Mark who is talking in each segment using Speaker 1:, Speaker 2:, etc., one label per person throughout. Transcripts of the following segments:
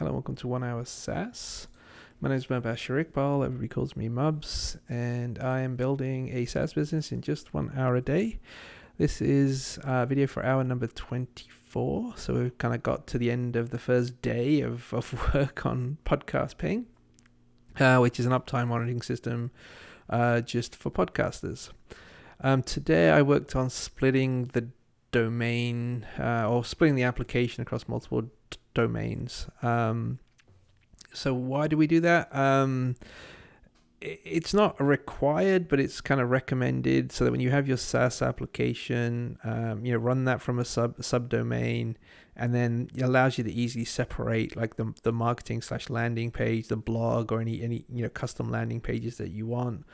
Speaker 1: Hello, welcome to 1 Hour SaaS. My name is Mubashir Iqbal, everybody calls me Mubs, and I am building a SaaS business in just 1 hour a day. This is video for hour number 24, so we've kind of got to the end of the first day of work on Podcast Ping, which is an uptime monitoring system just for podcasters. Today I worked on splitting the domain or splitting the application across multiple domains. So why do we do that? It's not required, but it's kind of recommended so that when you have your SaaS application, run that from a subdomain, and then it allows you to easily separate like the marketing / landing page, the blog, or any custom landing pages that you want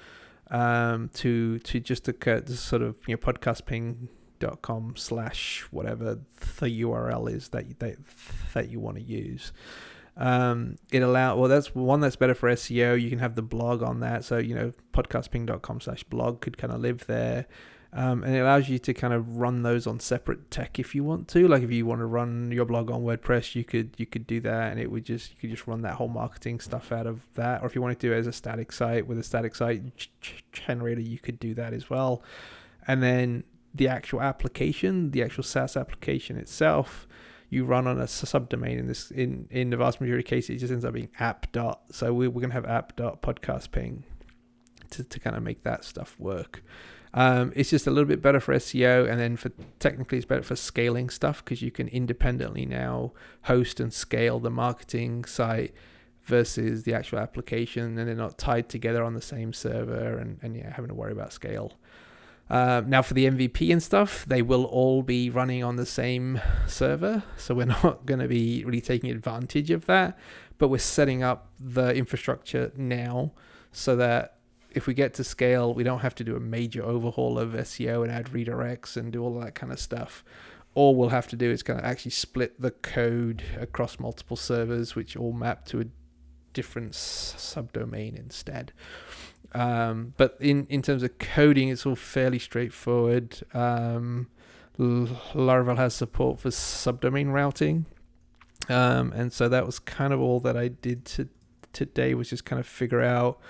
Speaker 1: to just occur to sort of podcastping.com / whatever the URL is that you want to use. That's one that's better for SEO. You can have the blog on that, so podcastping.com / blog could kind of live there, and it allows you to kind of run those on separate tech if you want to. Like if you want to run your blog on WordPress, you could do that, and you could just run that whole marketing stuff out of that. Or if you want to do it as a static site with a static site generator, you could do that as well. And then the actual application, the actual SaaS application itself, you run on a subdomain. In the vast majority of cases, it just ends up being app. So we're going to have app.podcastping to kind of make that stuff work. It's just a little bit better for SEO, and then technically it's better for scaling stuff because you can independently now host and scale the marketing site versus the actual application, and they're not tied together on the same server and having to worry about scale. Now for the MVP and stuff, they will all be running on the same server, so we're not going to be really taking advantage of that, but we're setting up the infrastructure now so that if we get to scale, we don't have to do a major overhaul of SEO and add redirects and do all that kind of stuff. All we'll have to do is kind of actually split the code across multiple servers, which all map to a different subdomain instead. But in terms of coding, it's all fairly straightforward. Laravel has support for subdomain routing, and so that was kind of all that I did today, was just kind of figure out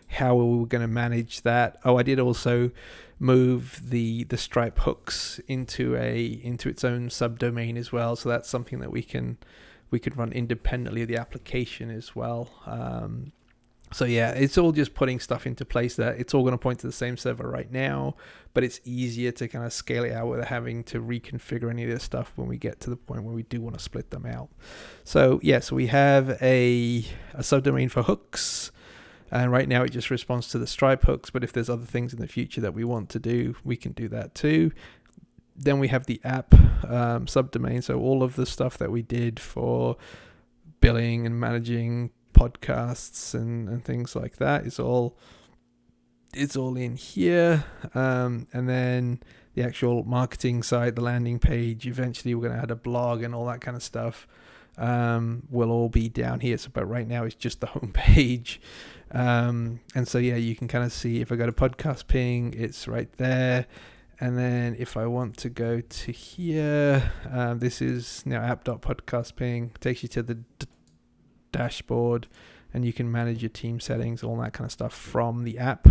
Speaker 1: how we were going to manage that. I did also move the Stripe hooks into its own subdomain as well, so that's something that we could run independently of the application as well. So yeah, it's all just putting stuff into place that it's all going to point to the same server right now, but it's easier to kind of scale it out without having to reconfigure any of this stuff when we get to the point where we do want to split them out. So yeah, so we have a subdomain for hooks, and right now it just responds to the Stripe hooks, but if there's other things in the future that we want to do, we can do that too. Then we have the app subdomain, so all of the stuff that we did for billing and managing podcasts and things like that it's all in here, and then the actual marketing site, the landing page, eventually we're going to add a blog and all that kind of stuff, will all be down here. So but right now it's just the home page, and so yeah, you can kind of see if I go to Podcast Ping, it's right there. And then if I want to go to here, this is now app.podcastping, takes you to the dashboard, and you can manage your team settings, all that kind of stuff from the app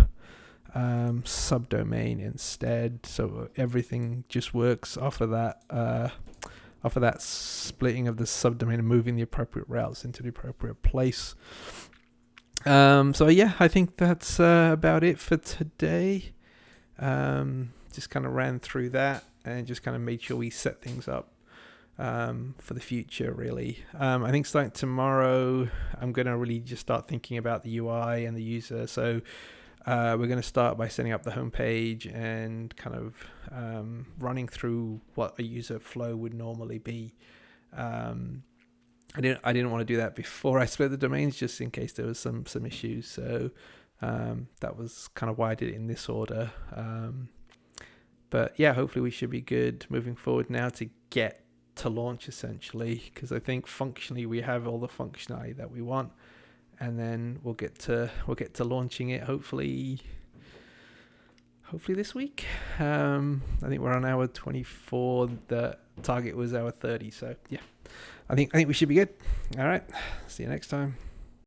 Speaker 1: subdomain instead. So everything just works off of that splitting of the subdomain and moving the appropriate routes into the appropriate place. So yeah, I think that's about it for today. Just kind of ran through that and just kind of made sure we set things up for the future, really. I think starting tomorrow, I'm going to really just start thinking about the UI and the user. So we're going to start by setting up the homepage and kind of running through what a user flow would normally be. I didn't want to do that before I split the domains, just in case there was some issues. So that was kind of why I did it in this order. But yeah, hopefully we should be good moving forward now to get to launch, essentially, because I think functionally we have all the functionality that we want, and then we'll get to launching it hopefully this week. I think we're on hour 24. target was hour 30. So yeah, I think we should be good. All right. See you next time.